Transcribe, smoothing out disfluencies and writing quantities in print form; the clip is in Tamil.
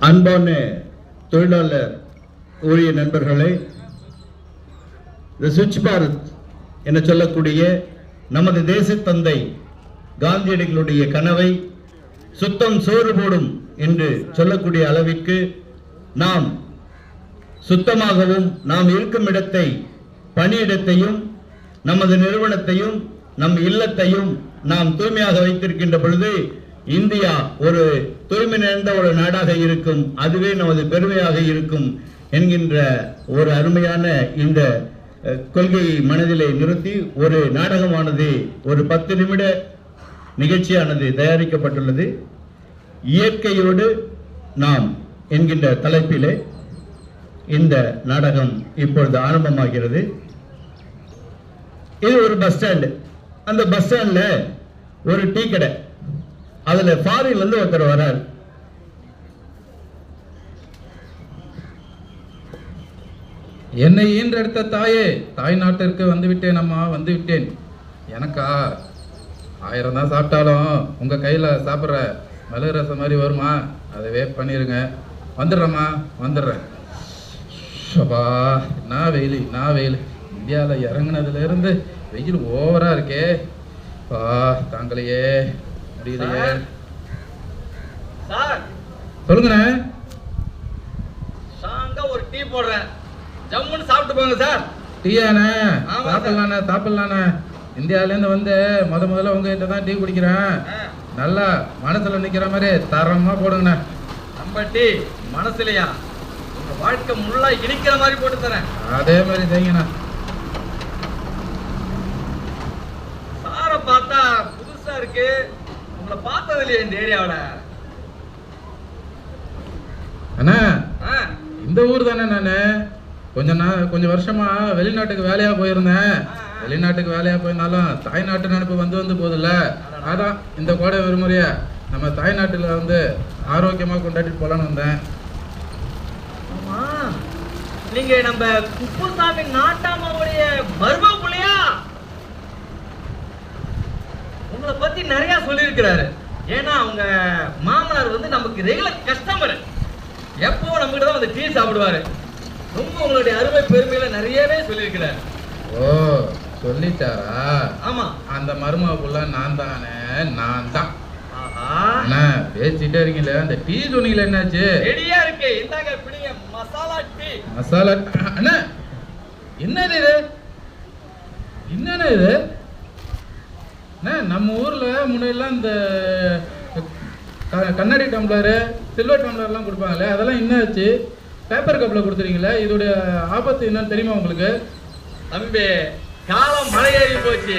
அன்பான தொழிலாளர் ஊழிய நண்பர்களே, இந்த சுவிட்ச் பாரத் என சொல்லக்கூடிய நமது தேச தந்தை காந்தியடிகளுடைய கனவை சுத்தம் சோறு போடும் என்று சொல்லக்கூடிய அளவிற்கு நாம் சுத்தமாகவும் நாம் இருக்கும் இடத்தை, பணியிடத்தையும், நமது நிறுவனத்தையும், நம் இல்லத்தையும் நாம் தூய்மையாக வைத்திருக்கின்ற பொழுது இந்தியா ஒரு தூய்மை நிறைந்த ஒரு நாடாக இருக்கும், அதுவே நமது பெருமையாக இருக்கும் என்கின்ற ஒரு அருமையான இந்த கொள்கையை மனதிலே நிறுத்தி ஒரு நாடகமானது, ஒரு 10 நிமிட நிகழ்ச்சியானது தயாரிக்கப்பட்டுள்ளது. இயற்கையோடு நாம் என்கின்ற தலைப்பிலே இந்த நாடகம் இப்பொழுது ஆரம்பமாகிறது. இது ஒரு பஸ் ஸ்டாண்டு. அந்த பஸ் ஸ்டாண்ட்ல ஒரு டீ கடை. அதுல ஃபாரின்ல இருந்து ஒருத்தர் வரார். என்னை ஈன்றெடுத்த தாயே, தாய் நாட்டிற்கு வந்துவிட்டேன் அம்மா, வந்துவிட்டேன். எனக்கா 1000 தான் சாப்பிட்டாலும் உங்க கையில சாப்பிட்ற மிளகு ரசம் மாதிரி வருமா? அதவே பண்ணிருங்க. வந்துடுறேம்மா, வந்துடுறேன். ஷபா, நான் வெயில் இந்தியாவில் இறங்கினதுல இருந்து வெயில் ஓவரா இருக்கே. தாங்களையே முடியலையே. சொல்லுங்கண்ணே. ஒரு டீ போடுறேன், ஜம்முன்னு சாப்பிட்டு போங்க சார். டீயாண்ணே? சாப்பிடலாண்ணே. இந்தியாவிலேருந்து வந்து முதல்ல உங்ககிட்ட தான் டீ குடிக்கிறேன். நல்லா மனசுல நிக்கிற மாதிரி தரமா போடுங்கண்ணே. நம்ம டீ மனசுலையா? உங்க வாழ்க்கை முள்ளா இனிக்கிற மாதிரி போட்டு தரேன். அதே மாதிரி செய்யுங்கண்ணா. சாரை பார்த்தா புதுசா இருக்கு, உங்களை பார்த்தது இல்லையா இந்த ஏரியாவில்? அண்ணா, இந்த ஊர் தானே. நானு கொஞ்சம் வருஷமா வெளிநாட்டுக்கு வேலையா போயிருந்தேன். வெளிநாட்டுக்கு வேலையா போயிருந்தாலும் தாய்நாட்டு நினைப்பு வந்து போதில்ல. அதான் இந்த கோடை விடுமுறைய நம்ம தாய்நாட்டுல வந்து ஆரோக்கியமா கொண்டாடிட்டு போலான்னு வந்தேன். ஆமா, நீங்க நம்ம குப்புசாமி நாட்டாமாவுடைய மருமக புள்ளையா? உங்களை பத்தி நிறைய சொல்லியிருக்கிறாரு. ஏன்னா அவங்க மாமனார் வந்து நமக்கு ரெகுலர் கஸ்டமர். எப்போ நம்ம கிட்ட தான் வந்து டீ சாப்பிடுவாரு. ரொம்ப உங்களுடைய அருமை பெருமையில நிறையவே சொல்லியிருக்கிறாரு. ஓ, சொல்லிட்டாரா? ஆமா, அந்த மருமக புள்ள நான் தான். அண்ணா, பேசிட்டே இருக்கீங்களே, அந்த டீ சொன்னீங்களே, என்னாச்சு? ரெடியா இருக்கு, இந்தாங்க பிடிங்க. மசாலா டீ. மசாலா அண்ணா, என்னது இது? என்னண்ணா இது? நம்ம ஊர்ல முன்னாடிலாம் இந்த கண்ணாடி டம்ளரு, சில்வர் டம்ளர்லாம் கொடுப்பாங்களே, அதெல்லாம் என்னாச்சு? பேப்பர் கப்பில் கொடுத்துறீங்களே, இதோடைய ஆபத்து என்னன்னு தெரியுமா உங்களுக்கு? தம்பி, காலம் மழை ஏறி போச்சு.